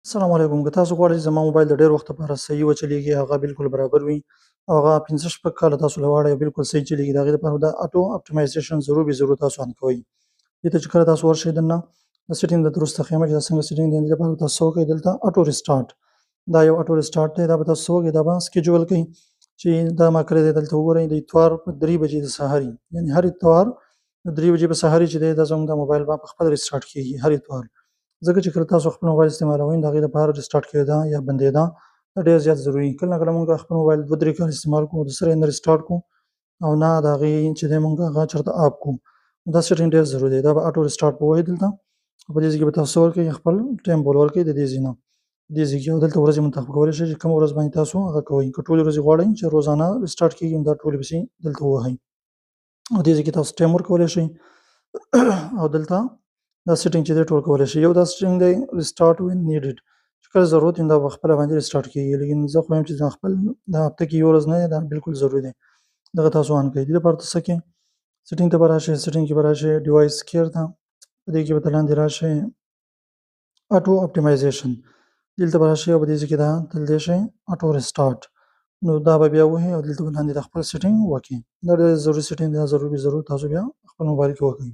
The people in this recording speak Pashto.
السلام علیکم که تاسو غواړئ چې زما موبایل د ډېر وخت لپاره صحیح وچلېږي هغه بالکل برابر وي او هغه 15 شپږ کاله تاسو له غواړئ بالکل صحیح چلېږي د هغې دپاره د اټو اپټیمایزیشن ضرور بې ضرور تاسو آن کوئ. دې ته چې کله تاسو ورشئ دننه د سیټینګ د وروسته خیمه چې دا څنګه سیټینګ دی دې لپاره به تاسو څه وکئ دلته اټو ریسټارټ دا یو اټو ریسټارټ دی دا به تاسو څه وکئ دا به سکیجول کئ چې دا ما کړی دی دلته وګورئ د اتوار په 3 بجې د سهاري یعنې هر اتوار د 3 بجې په سهاري چې دی دا زموږ د موبایل به په خپله ریسټارټ کېږي هر اتوار ځکه چې کله تاسو خپل موبایل استعمالوئ د هغې دپاره ریسټارټ کېده یا بندېده دا ډېر زیات ضروري کله نا کله مونږ خپل موبایل 2-3 کاله استعمال کوو د سره یې نه ریسټارټ کوو او نه د هغې چې دی مونږ هغه چېرته آف کوو دا سیټینګ ډېر ضروري دی دا به اټو ریسټارټ به ووهئ دلته او په دې ځای کې به تاسو څه ورکوئ خپل ټایم به ورکوئ د دې ځای نه دې ځای کې او دلته ورځې منتخب کولی شئ چې کومه ورځ باندې تاسو هغه کوئ که ټولې ورځې غواړئ چې روزانه ریسټارټ کېږي نو دا ټولې پسې دلته ووهئ او دې ځای کې تاسو ټایم ورکولی شئ او دلته دا سیټینګ چې دی ټول کولی شئ یو دا سیټینګ دی ریسټارټ وین نیډډ چې کله ضرورت وي نو دا په خپله باندې ریسټارټ کېږي لیکن زه خو وایم چې دا خپل دا هفته کې یو ورځ نه دی دا بالکل ضروري دی دغه تاسو آن کړئ دې لپاره څه کوئ سیټینګ ته به راشئ سیټینګ کې به راشئ ډیوایس کیر ته په دې کې به تر لاندې راشئ اټو اپټیمایزیشن دلته به راشئ او په دې ځای کې دا تللی شئ اټو ریسټارټ نو دا به بیا ووهئ او دلته به لاندې د خپل سیټینګ وکړئ دا ډېر ضروري سیټینګ دی دا ضرور تاسو بیا خپل موبایل کې وکړئ